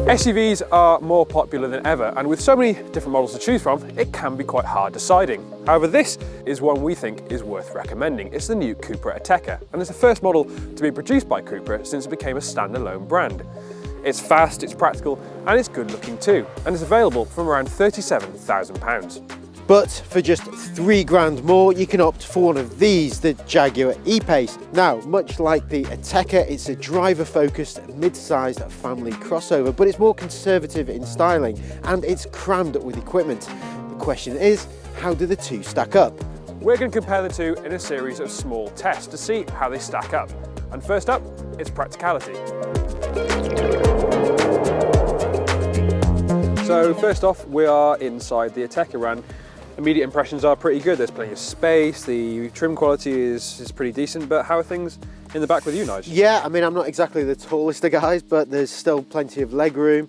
SUVs are more popular than ever, and with so many different models to choose from, it can be quite hard deciding. However, this is one we think is worth recommending. It's the new Cupra Ateca, and it's the first model to be produced by Cupra since it became a standalone brand. It's fast, it's practical, and it's good looking too, and it's available from around £37,000. But for just £3 more, you can opt for one of these, the Jaguar E-Pace. Now, much like the Ateca, it's a driver-focused, mid-sized family crossover, but it's more conservative in styling, and it's crammed with equipment. The question is, how do the two stack up? We're going to compare the two in a series of small tests to see how they stack up. And first up, it's practicality. So first off, we are inside the Ateca, and immediate impressions are pretty good. There's plenty of space, the trim quality is pretty decent, but how are things in the back with you, Nigel? Yeah, I mean, I'm not exactly the tallest of guys, but there's still plenty of leg room.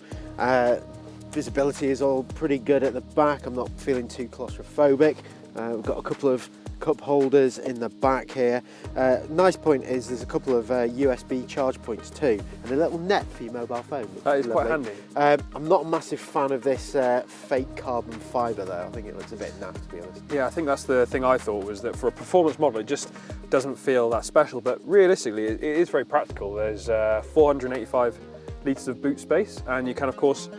Visibility is all pretty good at the back. I'm not feeling too claustrophobic. We've got a couple of cup holders in the back here. Nice point is there's a couple of USB charge points too, and a little net for your mobile phone. That is quite handy. I'm not a massive fan of this fake carbon fibre though. I think it looks a bit naff, to be honest. Yeah, I think that's the thing I thought, was that for a performance model it just doesn't feel that special, but realistically it is very practical. There's 485 litres of boot space, and you can of course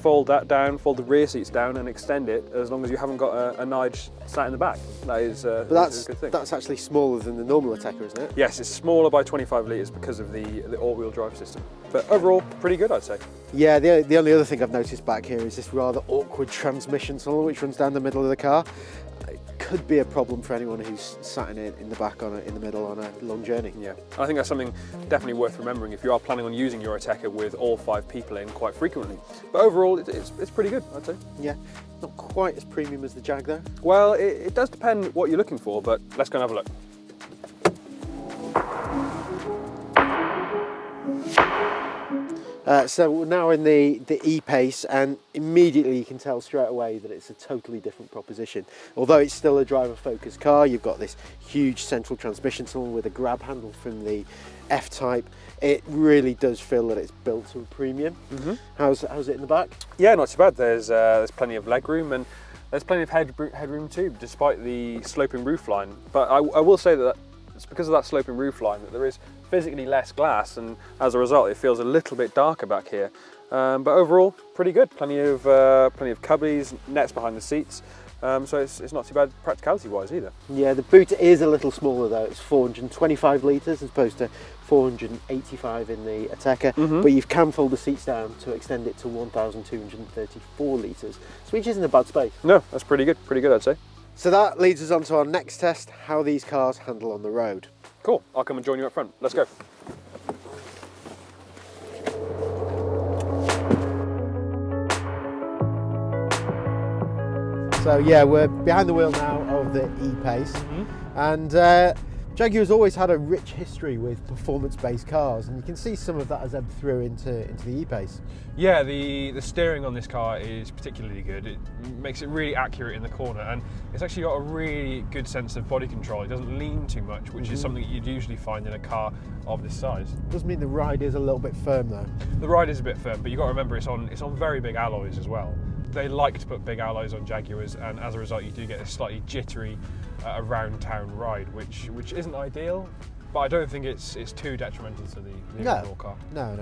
fold that down, fold the rear seats down and extend it, as long as you haven't got a Nige sat in the back. That is, a good thing. That's actually smaller than the normal Ateca, isn't it? Yes, it's smaller by 25 litres because of the all-wheel drive system. But overall, pretty good, I'd say. Yeah, the only other thing I've noticed back here is this rather awkward transmission tunnel which runs down the middle of the car. It could be a problem for anyone who's sat in the back in the middle on a long journey. Yeah, I think that's something definitely worth remembering if you are planning on using your Ateca with all 5 people in quite frequently. But overall, it's pretty good, I'd say. Yeah, not quite as premium as the Jag though. Well, it does depend what you're looking for, but let's go and have a look. So we're now in the E-Pace, and immediately you can tell straight away that it's a totally different proposition. Although it's still a driver-focused car, you've got this huge central transmission tunnel with a grab handle from the F-Type. It really does feel that it's built to a premium. Mm-hmm. How's it in the back? Yeah, not too bad. There's plenty of leg room, and there's plenty of headroom too, despite the sloping roofline. But I will say that it's because of that sloping roofline that there is physically less glass, and as a result it feels a little bit darker back here. But overall, pretty good. Plenty of cubbies, nets behind the seats. So it's not too bad practicality-wise either. Yeah, the boot is a little smaller though. It's 425 litres as opposed to 485 in the Ateca. Mm-hmm. But you can fold the seats down to extend it to 1,234 litres, which isn't a bad space. No, that's pretty good. Pretty good, I'd say. So that leads us on to our next test: how these cars handle on the road. Cool. I'll come and join you up front. Let's go. So yeah, we're behind the wheel now of the E-Pace, and Jaguar's always had a rich history with performance-based cars, and you can see some of that has ebbed through into the E-Pace. Yeah, the steering on this car is particularly good. It makes it really accurate in the corner, and it's actually got a really good sense of body control. It doesn't lean too much, which is something you'd usually find in a car of this size. Does mean the ride is a little bit firm though. The ride is a bit firm, but you've got to remember it's on very big alloys as well. They like to put big alloys on Jaguars, and as a result you do get this slightly jittery around town ride, which isn't ideal, but I don't think it's too detrimental to the overall car. No.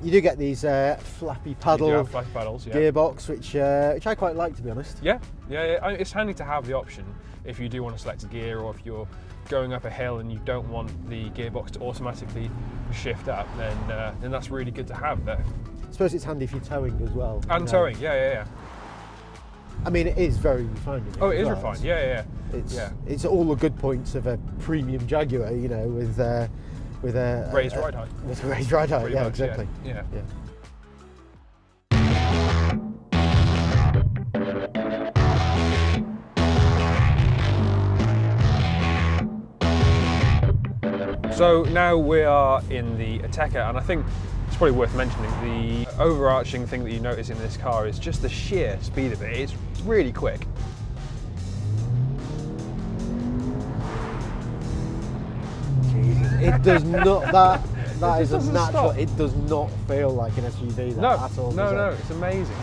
You do get these flappy paddle flappy paddles, yeah. gearbox, which I quite like, to be honest. Yeah. It's handy to have the option if you do want to select a gear, or if you're going up a hill and you don't want the gearbox to automatically shift up, then that's really good to have there. I suppose it's handy for your towing as well. And towing, yeah. I mean, it is very refined. Oh, it is refined, yeah. It's all the good points of a premium Jaguar, you know, with a raised ride height. With a raised ride height, yeah, much, exactly. Yeah. So now we are in the Ateca, and I think it's probably worth mentioning the overarching thing that you notice in this car is just the sheer speed of it. It's really quick. Jesus, it does not. That is a doesn't natural. stop. It does not feel like an SUV No, at all. no, does no, it? it's amazing.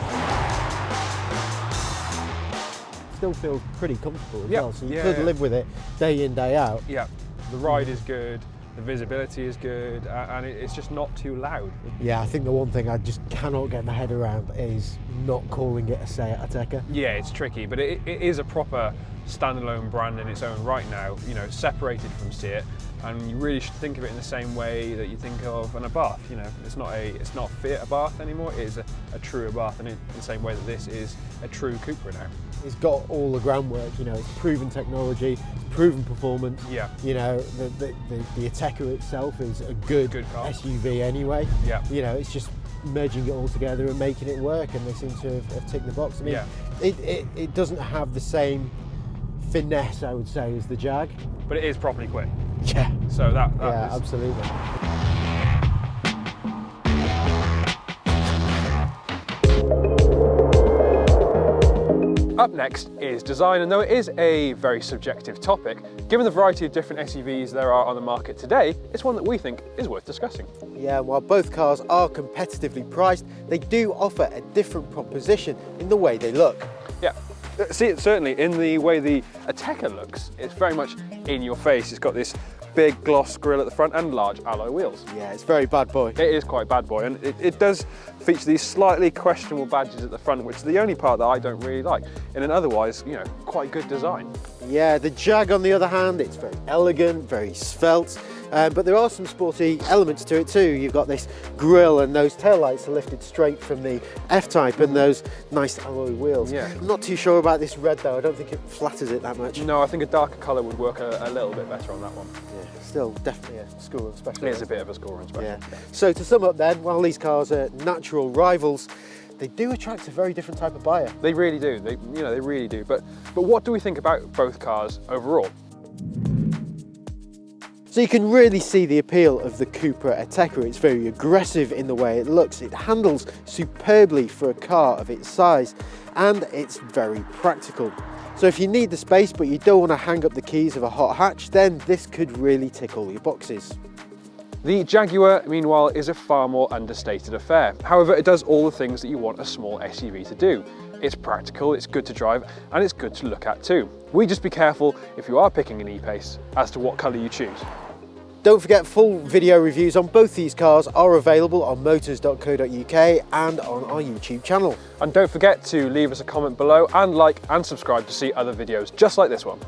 Still feels pretty comfortable as Yeah, well. So you yeah, could yeah. live with it day in, day out. Yeah, the ride is good, the visibility is good, and it's just not too loud. Yeah, I think the one thing I just cannot get my head around is not calling it a Seat Ateca. Yeah, it's tricky, but it is a proper standalone brand in its own right now, you know, separated from Seat, and you really should think of it in the same way that you think of an Abarth. You know, it's not a Fiat Abarth anymore, it is a true Abarth, and in the same way that this is a true Cupra now. It's got all the groundwork, you know, it's proven technology, proven performance. Yeah. You know, the Ateca itself is a good car. SUV anyway. Yeah. You know, it's just merging it all together and making it work, and they seem to have ticked the box. I mean, Yeah. it doesn't have the same finesse, I would say, as the Jag. But it is properly quick. Yeah. So that Yeah, is, absolutely. Up next is design, and though it is a very subjective topic, given the variety of different SUVs there are on the market today, it's one that we think is worth discussing. Yeah, while both cars are competitively priced, they do offer a different proposition in the way they look. Yeah, see it certainly in the way the Ateca looks. It's very much in your face. It's got this big gloss grille at the front and large alloy wheels. Yeah, it's very bad boy. It is quite bad boy, and it does feature these slightly questionable badges at the front, which is the only part that I don't really like, in an otherwise, you know, quite good design. Yeah, the Jag on the other hand, it's very elegant, very svelte, but there are some sporty elements to it too. You've got this grille, and those taillights are lifted straight from the F-Type, and those nice alloy wheels. Yeah. I'm not too sure about this red though. I don't think it flatters it that much. No, I think a darker colour would work a little bit better on that one. Yeah, still definitely a school run special. It is a bit of a score and special. Yeah. So to sum up then, while these cars are natural rivals, they do attract a very different type of buyer. They really do. They really do. But what do we think about both cars overall? So you can really see the appeal of the Cupra Ateca. It's very aggressive in the way it looks. It handles superbly for a car of its size, and it's very practical. So if you need the space but you don't want to hang up the keys of a hot hatch, then this could really tick all your boxes. The Jaguar, meanwhile, is a far more understated affair. However, it does all the things that you want a small SUV to do. It's practical, it's good to drive, and it's good to look at too. We just be careful if you are picking an E-Pace as to what colour you choose. Don't forget, full video reviews on both these cars are available on motors.co.uk and on our YouTube channel. And don't forget to leave us a comment below and like and subscribe to see other videos just like this one.